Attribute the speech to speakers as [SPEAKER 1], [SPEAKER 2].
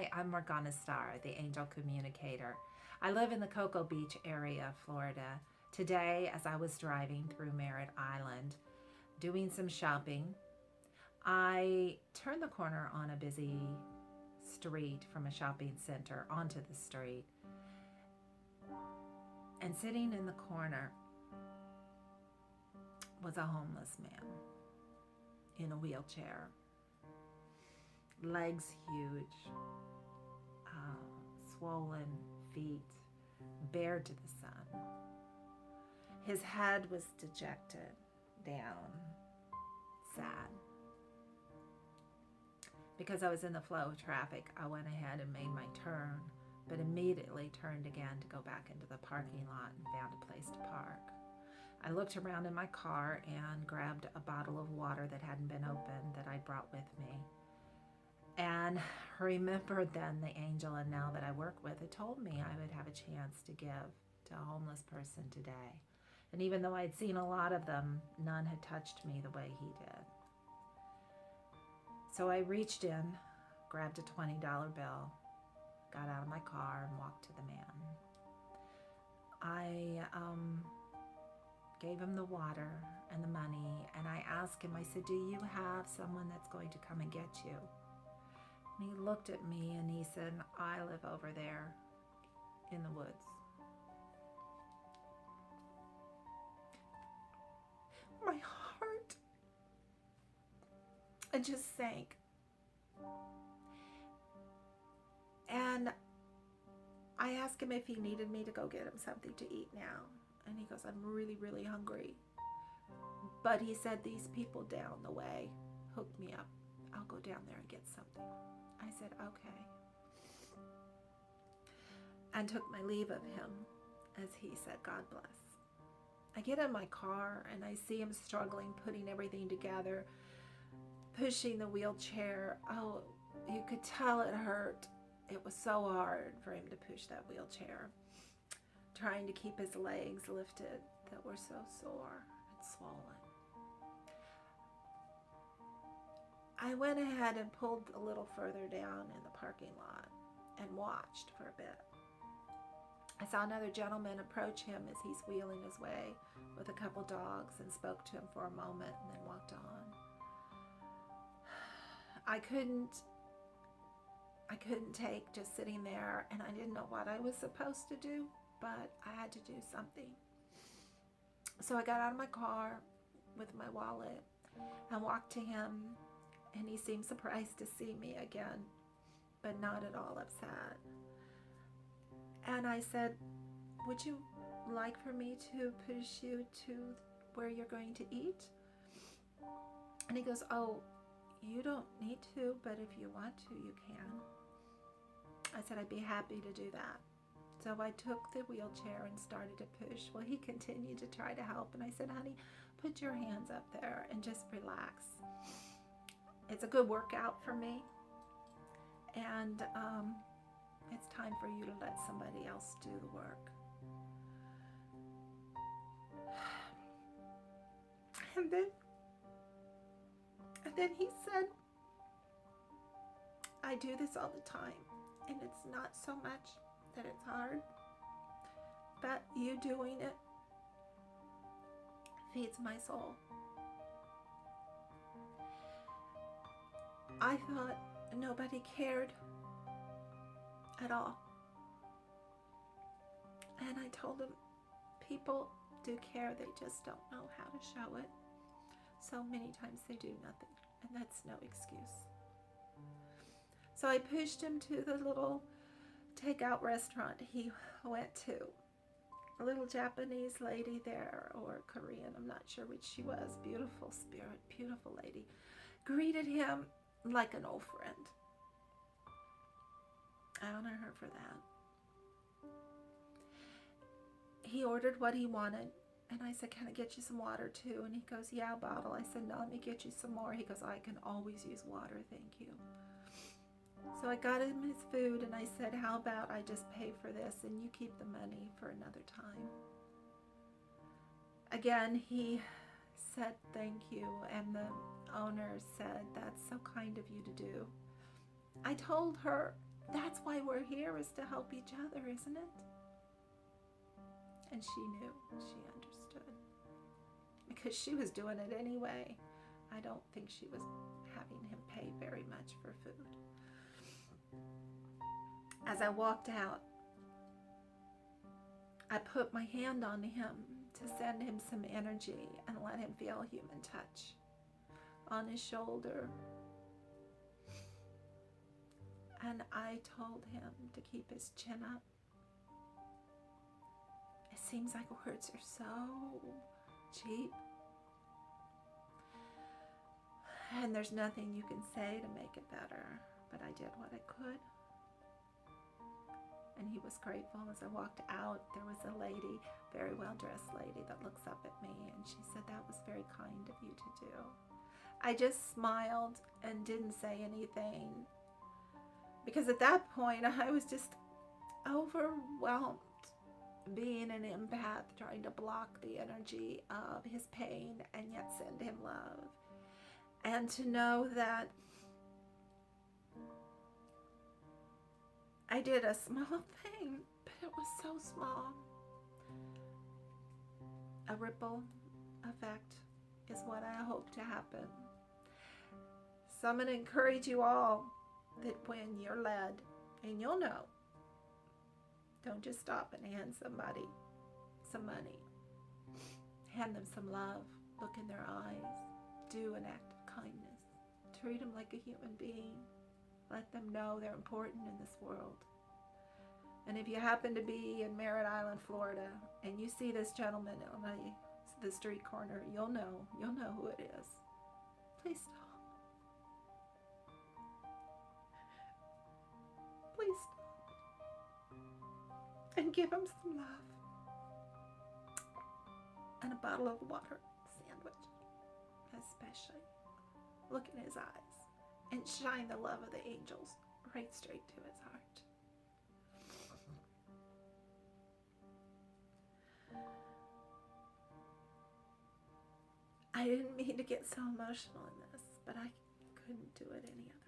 [SPEAKER 1] Hi, I'm Morgana Starr, the angel communicator. I live in the Cocoa Beach area of Florida. Today, as I was driving through Merritt Island doing some shopping, I turned the corner on a busy street from a shopping center onto the street. And sitting in the corner was a homeless man in a wheelchair, legs huge, swollen feet, bared to the sun. His head was dejected, down, sad. Because I was in the flow of traffic, I went ahead and made my turn, but immediately turned again to go back into the parking lot and found a place to park. I looked around in my car and grabbed a bottle of water that hadn't been opened that I'd brought with me. And remembered then the angel and now that I work with had told me I would have a chance to give to a homeless person today. And even though I'd seen a lot of them, none had touched me the way he did. So I reached in, grabbed a $20 bill, got out of my car and walked to the man. I gave him the water and the money, and I asked him, I said, do you have someone that's going to come and get you? And he looked at me and he said, I live over there in the woods. My heart, it just sank. And I asked him if he needed me to go get him something to eat now. And he goes, I'm really, really hungry. But he said, these people down the way hooked me up. I'll go down there and get something. I said, okay. And took my leave of him as he said, God bless. I get in my car and I see him struggling, putting everything together, pushing the wheelchair. Oh, you could tell it hurt. It was so hard for him to push that wheelchair, trying to keep his legs lifted that were so sore and swollen. I went ahead and pulled a little further down in the parking lot and watched for a bit. I saw another gentleman approach him as he's wheeling his way with a couple dogs and spoke to him for a moment and then walked on. I couldn't take just sitting there, and I didn't know what I was supposed to do, but I had to do something. So I got out of my car with my wallet and walked to him, and he seemed surprised to see me again, but not at all upset. And I said, would you like for me to push you to where you're going to eat? And he goes, oh, you don't need to, but if you want to, you can. I said, I'd be happy to do that. So I took the wheelchair and started to push. Well, he continued to try to help. And I said, honey, put your hands up there and just relax. It's a good workout for me. And it's time for you to let somebody else do the work. And then he said, I do this all the time. And it's not so much that it's hard, but you doing it feeds my soul. I thought nobody cared at all. And I told him, people do care, they just don't know how to show it. So many times they do nothing, and that's no excuse. So I pushed him to the little takeout restaurant he went to. A little Japanese lady there, or Korean, I'm not sure which she was. Beautiful spirit, beautiful lady. Greeted him like an old friend. I honor her for that. He ordered what he wanted, and I said, can I get you some water too? And he goes, yeah, a bottle. I said, no, let me get you some more. He goes, I can always use water, thank you. So I got him his food and I said, how about I just pay for this and you keep the money for another time. Again, he said thank you, and the owner said, that's so kind of you to do. I told her That's why we're here, is to help each other, isn't it? And she knew, she understood, because she was doing it anyway. I don't think she was having him pay very much for food. As I walked out, I put my hand on him to send him some energy and let him feel human touch on his shoulder. And I told him to keep his chin up. It seems like words are so cheap. And there's nothing you can say to make it better. But I did what I could. And he was grateful. As I walked out, there was a lady, very well-dressed lady, that looks up at me, and she said, "That was very kind of you to do." I just smiled and didn't say anything, because at that point I was just overwhelmed, being an empath, trying to block the energy of his pain and yet send him love. And to know that I did a small thing, but it was so small. A ripple effect is what I hope to happen. So I'm going to encourage you all that when you're led, and you'll know, don't just stop and hand somebody some money. Hand them some love. Look in their eyes. Do an act of kindness. Treat them like a human being. Let them know they're important in this world. And if you happen to be in Merritt Island, Florida, and you see this gentleman on the street corner, you'll know who it is. Please stop. Please stop. And give him some love. And a bottle of water, sandwich, especially. Look in his eyes and shine the love of the angels right straight to his heart. I didn't mean to get so emotional in this, but I couldn't do it any other way.